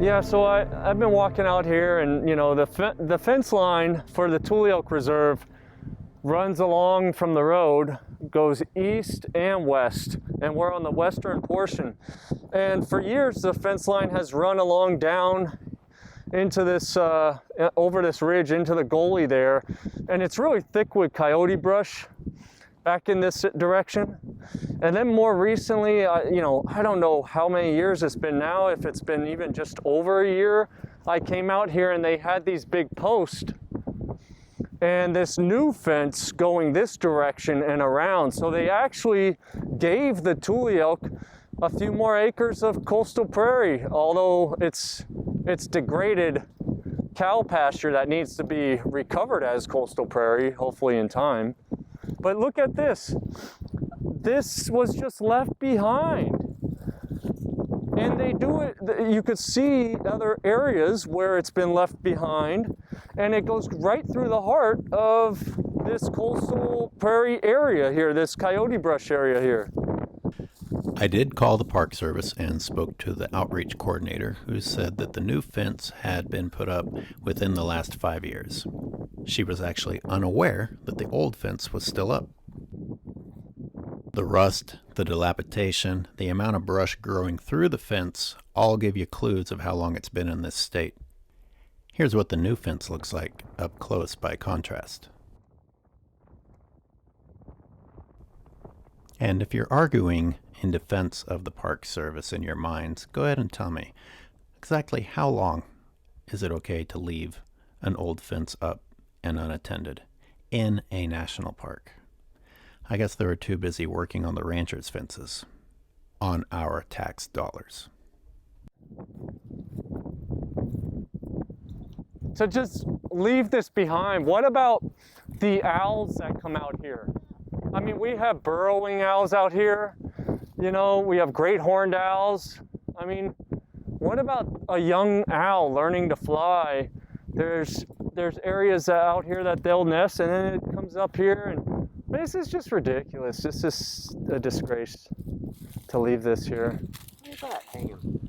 Yeah, so I've been walking out here, and you know, the fence line for the Tule Elk Reserve runs along from the road, goes east and west, and we're on the western portion. And for years, the fence line has run along down into this, over this ridge into the gully there, and it's really thick with coyote brush back in this direction. And then more recently, you know, I don't know how many years it's been now, if it's been even just over a year, I came out here and they had these big posts and this new fence going this direction and around. So they actually gave the Tule elk a few more acres of coastal prairie, although it's degraded cow pasture that needs to be recovered as coastal prairie, hopefully in time. But look at this. This was just left behind. And they do it, you could see other areas where it's been left behind, and it goes right through the heart of this coastal prairie area here, this coyote brush area here. I did call the Park Service and spoke to the outreach coordinator, who said that the new fence had been put up within the last 5 years. She was actually unaware that the old fence was still up. The rust, the dilapidation, the amount of brush growing through the fence all give you clues of how long it's been in this state. Here's what the new fence looks like up close by contrast. And if you're arguing in defense of the Park Service in your minds, go ahead and tell me exactly how long is it okay to leave an old fence up and unattended in a national park? I guess they were too busy working on the ranchers' fences on our tax dollars. So just leave this behind. What about the owls that come out here? I mean, we have burrowing owls out here. You know, we have great horned owls. I mean, what about a young owl learning to fly? There's areas out here that they'll nest, and then it comes up here, and this is just ridiculous. This is a disgrace to leave this here. Look at that hanging.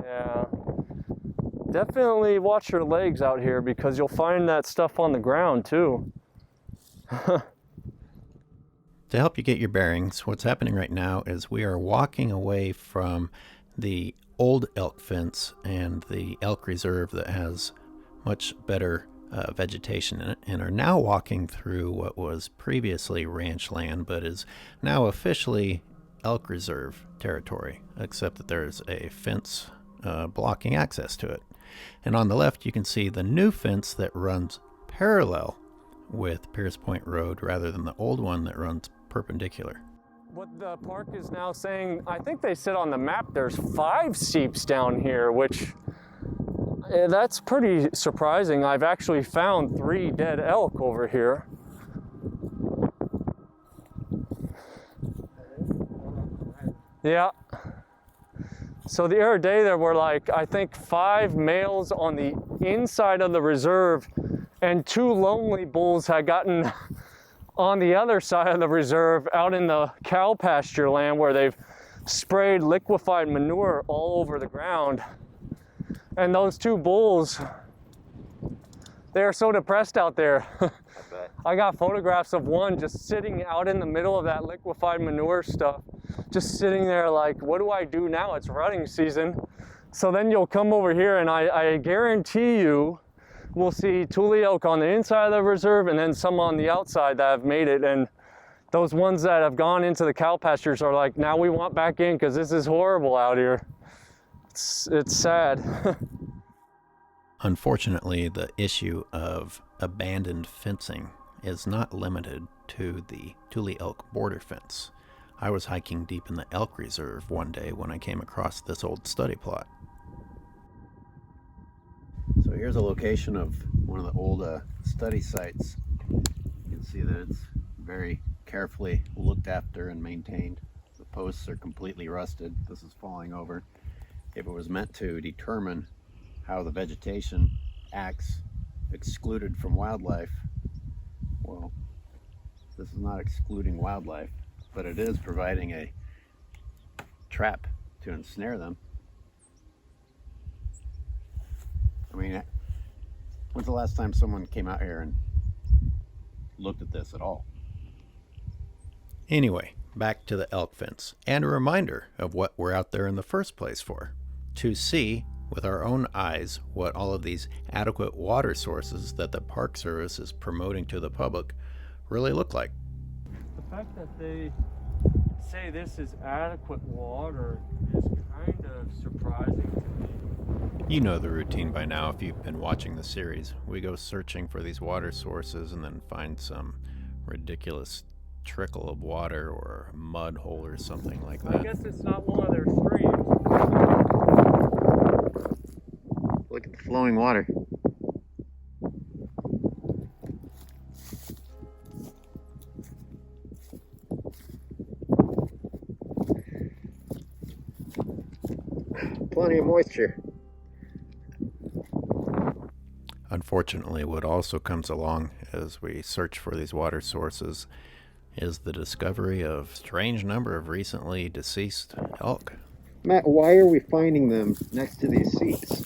Yeah. Definitely watch your legs out here, because you'll find that stuff on the ground too. To help you get your bearings, what's happening right now is we are walking away from the old elk fence and the elk reserve that has much better vegetation in it, and are now walking through what was previously ranch land but is now officially elk reserve territory, except that there's a fence blocking access to it. And on the left you can see the new fence that runs parallel with Pierce Point Road rather than the old one that runs perpendicular. What the park is now saying, I think they said on the map there's 5 seeps down here, which that's pretty surprising. I've actually found 3 dead elk over here. Yeah. So the other day there were like, I think 5 males on the inside of the reserve, and 2 lonely bulls had gotten on the other side of the reserve out in the cow pasture land where they've sprayed liquefied manure all over the ground. And those 2 bulls, they're so depressed out there. I got photographs of one just sitting out in the middle of that liquefied manure stuff, just sitting there like, what do I do now? It's rutting season. So then you'll come over here, and I guarantee you we'll see Tule elk on the inside of the reserve and then some on the outside that have made it. And those ones that have gone into the cow pastures are like, now we want back in because this is horrible out here. It's sad. Unfortunately, the issue of abandoned fencing is not limited to the Tule elk border fence. I was hiking deep in the elk reserve one day when I came across this old study plot. So here's a location of one of the old study sites. You can see that it's very carefully looked after and maintained. The posts are completely rusted. This is falling over. If it was meant to determine how the vegetation acts excluded from wildlife, well, this is not excluding wildlife, but it is providing a trap to ensnare them. I mean, when's the last time someone came out here and looked at this at all? Anyway, back to the elk fence, and a reminder of what we're out there in the first place for. To see with our own eyes what all of these adequate water sources that the Park Service is promoting to the public really look like. The fact that they say this is adequate water is kind of surprising to me. You know the routine by now if you've been watching the series. We go searching for these water sources and then find some ridiculous trickle of water or a mud hole or something like that. I guess it's not one of their streams. Look at the flowing water. Plenty of moisture. Unfortunately, what also comes along as we search for these water sources is the discovery of a strange number of recently deceased elk. Matt, why are we finding them next to these seats?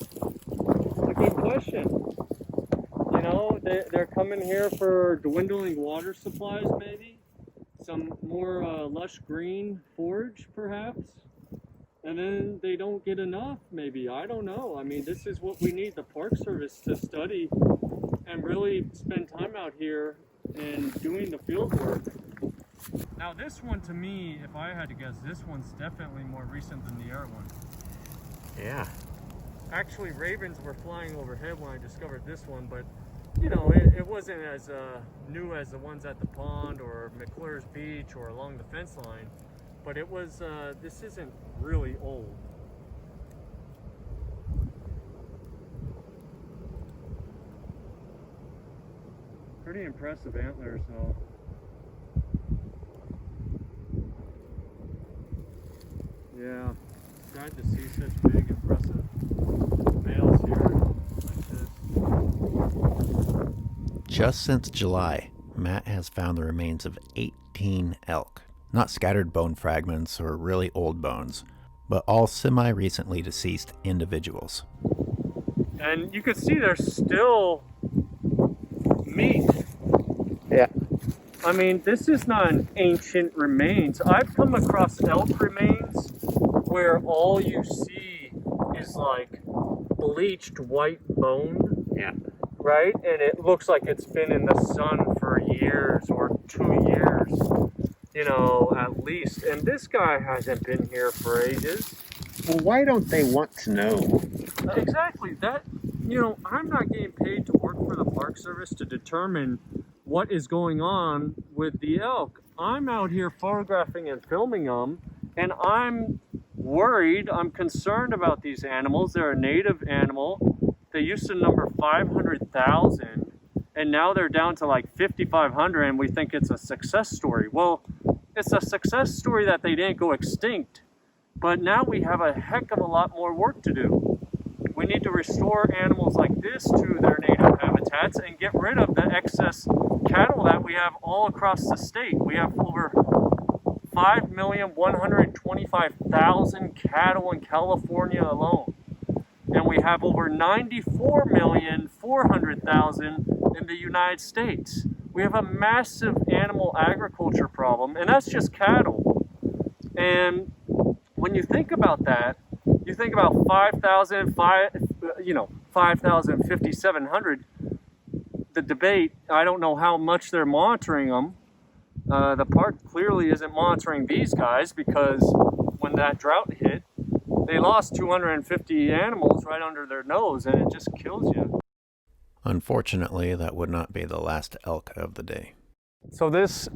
A good question. You know, they're coming here for dwindling water supplies, maybe. Some more lush green forage, perhaps. And then they don't get enough, maybe. I don't know. I mean, this is what we need the Park Service to study and really spend time out here and doing the field work. Now, this one, to me, if I had to guess, this one's definitely more recent than the other one. Yeah. Actually, ravens were flying overhead when I discovered this one, but you know, it wasn't as new as the ones at the pond or McClure's Beach or along the fence line. But it was, this isn't really old. Pretty impressive antlers, though. Yeah, glad to see such big, impressive males here like this. Just since July, Matt has found the remains of 18 elk. Not scattered bone fragments or really old bones, but all semi-recently deceased individuals. And you can see there's still meat. Yeah. I mean, this is not an ancient remains. I've come across elk remains where all you see is like bleached white bone. Yeah. Right? And it looks like it's been in the sun for years or 2 years. You know, at least. And this guy hasn't been here for ages. Well, why don't they want to know? Exactly. That, you know, I'm not getting paid to work for the Park Service to determine what is going on with the elk. I'm out here photographing and filming them, and I'm worried, I'm concerned about these animals. They're a native animal. They used to number 500,000. And now they're down to like 5,500, and we think it's a success story. Well, it's a success story that they didn't go extinct, but now we have a heck of a lot more work to do. We need to restore animals like this to their native habitats and get rid of the excess cattle that we have all across the state. We have over 5,125,000 cattle in California alone. And we have over 94,400,000 in the United States. We have a massive animal agriculture problem, and that's just cattle. And when you think about that, you think about 5,000, 5,700. The debate, I don't know how much they're monitoring them. The park clearly isn't monitoring these guys because when that drought hit, they lost 250 animals right under their nose, and it just kills you. Unfortunately, that would not be the last elk of the day. So this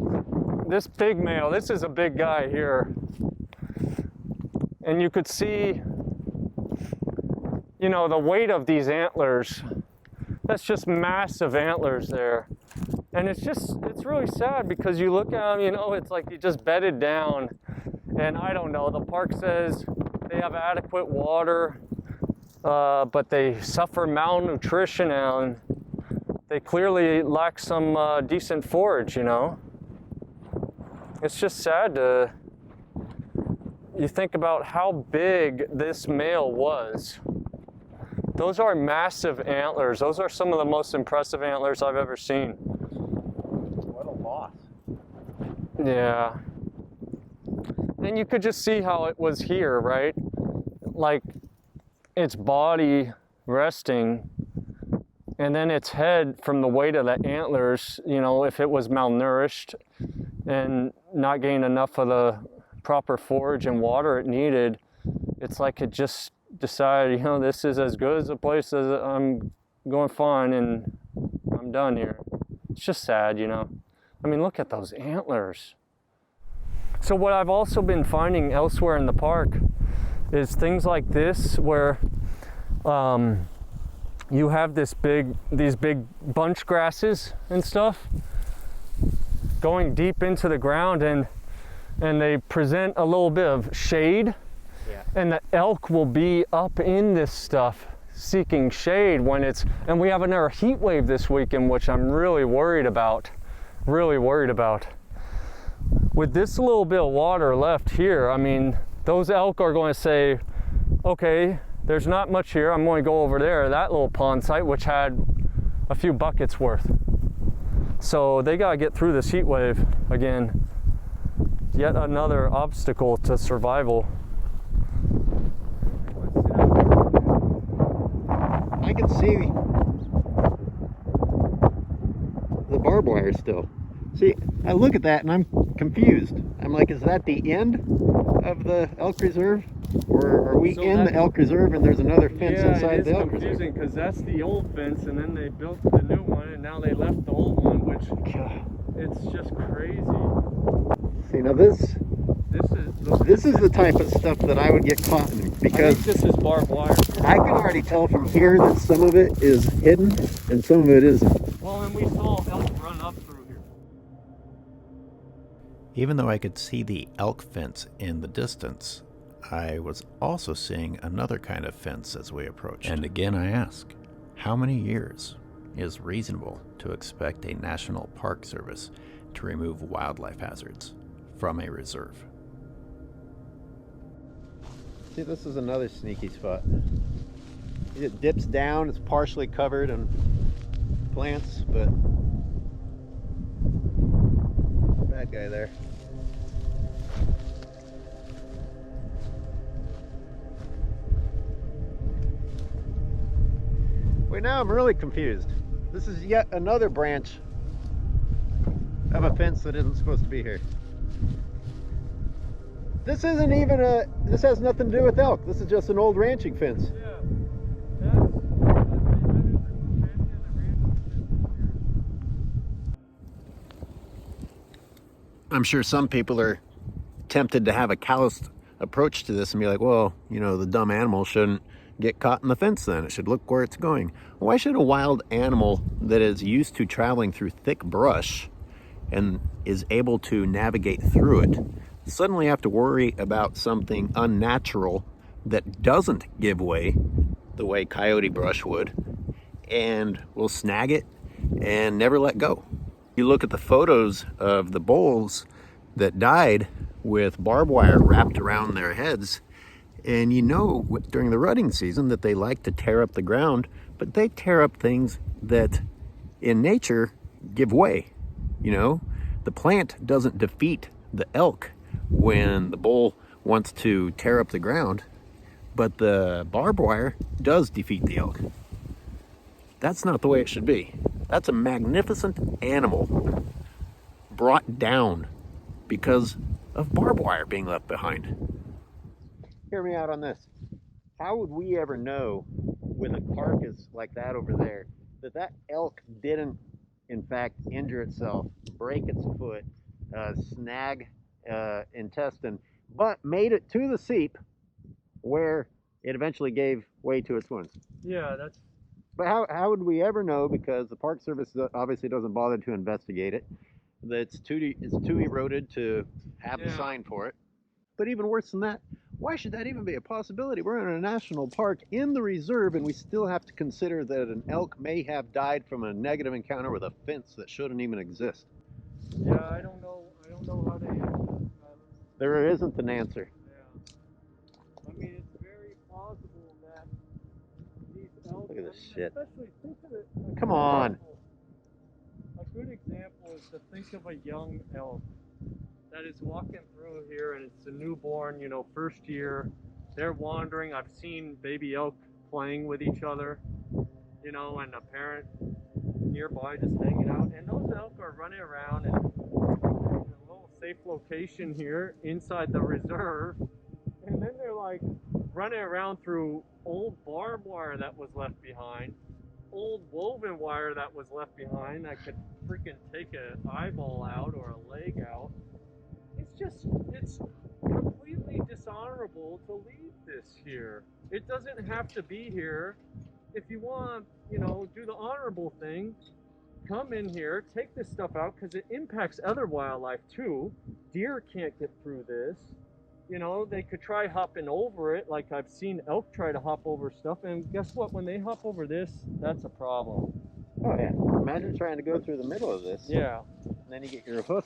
big male, this is a big guy here. And you could see, you know, the weight of these antlers. That's just massive antlers there. And it's really sad because you look at them, you know, it's like you just bedded down. And I don't know, the park says they have adequate water, but they suffer malnutrition and they clearly lack some decent forage, you know. It's just sad to, you think about how big this male was. Those are massive antlers. Those are some of the most impressive antlers I've ever seen. What a loss. Yeah. And you could just see how it was here, right? Like its body resting, and then its head from the weight of the antlers, you know, if it was malnourished and not getting enough of the proper forage and water it needed, it's like it just decided, you know, this is as good as a place as I'm going to find, and I'm done here. It's just sad, you know. I mean, look at those antlers. So what I've also been finding elsewhere in the park is things like this, where you have these big bunch grasses and stuff going deep into the ground, and they present a little bit of shade. Yeah. And the elk will be up in this stuff seeking shade when it's, and we have another heat wave this weekend, which I'm really worried about. With this little bit of water left here, I mean, those elk are going to say, okay, there's not much here, I'm going to go over there, that little pond site, which had a few buckets worth. So they got to get through this heat wave again. Yet another obstacle to survival. I can see the barbed wire still. See, I look at that and I'm confused. I'm like, is that the end of the elk reserve? Or are we in the elk reserve and there's another fence inside the elk reserve? Yeah, it is confusing because that's the old fence, and then they built the new one, and now they left the old one, which it's just crazy. See, now this is the type of stuff that I would get caught in, because I think this is barbed wire. I can already tell from here that some of it is hidden and some of it isn't. Well, and we saw elk run up through here. Even though I could see the elk fence in the distance, I was also seeing another kind of fence as we approached. And again I ask, how many years is reasonable to expect a National Park Service to remove wildlife hazards from a reserve? See, this is another sneaky spot. It dips down, it's partially covered in plants, but bad guy there. Wait, now I'm really confused. This is yet another branch of a fence that isn't supposed to be here. This isn't even this has nothing to do with elk. This is just an old ranching fence. Yeah. I'm sure some people are tempted to have a calloused approach to this and be like, well, you know, the dumb animal shouldn't get caught in the fence then. It should look where it's going. Why should a wild animal that is used to traveling through thick brush and is able to navigate through it suddenly have to worry about something unnatural that doesn't give way the way coyote brush would and will snag it and never let go? You look at the photos of the bulls that died with barbed wire wrapped around their heads, and you know during the rutting season that they like to tear up the ground, but they tear up things that in nature give way. You know, the plant doesn't defeat the elk when the bull wants to tear up the ground, but the barbed wire does defeat the elk. That's not the way it should be. That's a magnificent animal brought down because of barbed wire being left behind. Hear me out on this. How would we ever know with a carcass like that over there that that elk didn't in fact injure itself, break its foot, snag intestine, but made it to the seep where it eventually gave way to its wounds? Yeah, that's... But how would we ever know, because the Park Service obviously doesn't bother to investigate it, that it's too eroded to have the sign for it. But even worse than that, why should that even be a possibility? We're in a national park in the reserve, and we still have to consider that an elk may have died from a negative encounter with a fence that shouldn't even exist. Yeah, I don't know how to answer that. There isn't an answer. Yeah. Look at this shit. Especially think of it. Come on. A good example is to think of a young elk that is walking through here, and it's a newborn, you know, first year. They're wandering. I've seen baby elk playing with each other, you know, and a parent nearby just hanging out. And those elk are running around and in a little safe location here inside the reserve. And then they're like running around through old barbed wire that was left behind, old woven wire that was left behind that could freaking take an eyeball out or a leg out. It's completely dishonorable to leave this here. It doesn't have to be here. If you want, you know, do the honorable thing, come in here, take this stuff out, because it impacts other wildlife too. Deer can't get through this. You know, they could try hopping over it, like I've seen elk try to hop over stuff, and guess what? When they hop over this, that's a problem. Oh yeah. Imagine trying to go through the middle of this. Yeah. And then you get your hoof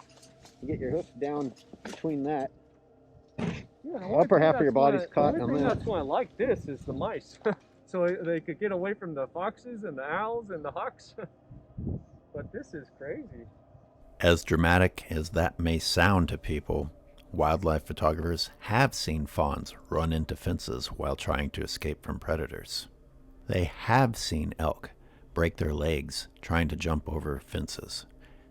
down between that. Yeah, The upper half of your body's caught on on that. that. That's why I like this is the mice, so they could get away from the foxes and the owls and the hawks. But this is crazy. As dramatic as that may sound to people, wildlife photographers have seen fawns run into fences while trying to escape from predators. They have seen elk break their legs trying to jump over fences.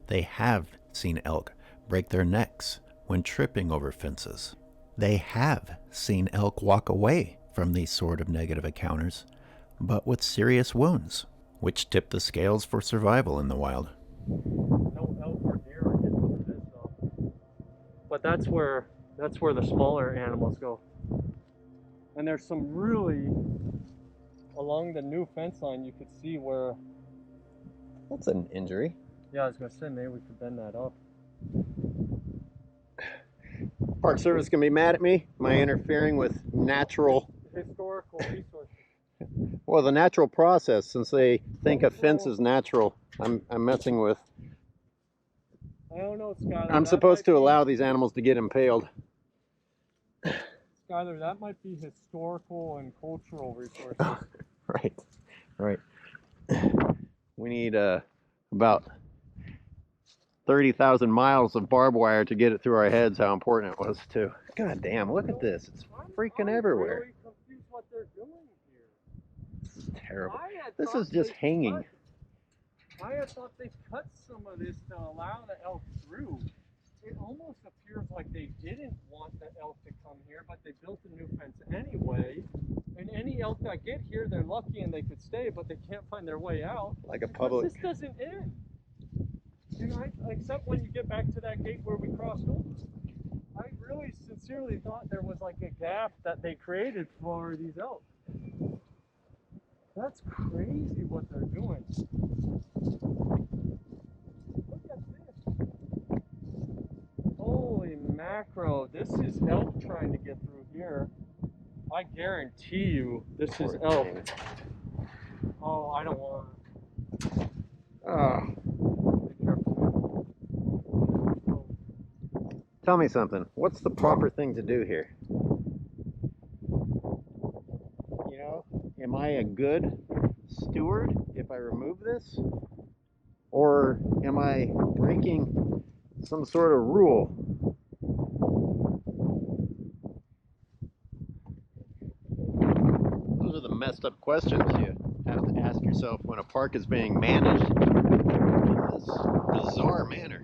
They have seen elk break their necks when tripping over fences. They have seen elk walk away from these sort of negative encounters, but with serious wounds, which tip the scales for survival in the wild. No elk or deer are getting through this though. But that's where the smaller animals go. And there's some really, along the new fence line, you could see where. That's an injury. Yeah, I was gonna say maybe we could bend that up. Park Service gonna be mad at me. Am I interfering with natural? Historical resources. Well, the natural process. Since they think a fence is natural, I'm messing with. I don't know, Skylar. I'm supposed to allow these animals to get impaled. Skylar, that might be historical and cultural resources. Right. We need about 30,000 miles of barbed wire to get it through our heads how important it was too. God damn, look at this. It's freaking everywhere. I'm really confused what they're doing here. This is terrible. I had This thought is just they hanging. I had thought they cut some of this to allow the elk through. It almost appears like they didn't want the elk to come here, but they built a new fence anyway. And any elk that get here, they're lucky and they could stay, but they can't find their way out. Like a Because public. this doesn't end. You know, except when you get back to that gate where we crossed over. I really sincerely thought there was like a gap that they created for these elk. That's crazy what they're doing. Look at this. Holy macro, this is elk trying to get through here. I guarantee you this is elk. Oh, I don't want it. Be careful. Tell me something. What's the proper thing to do here? You know, am I a good steward if I remove this? Or am I breaking some sort of rule? Those are the messed up questions you have to ask yourself when a park is being managed in this bizarre manner.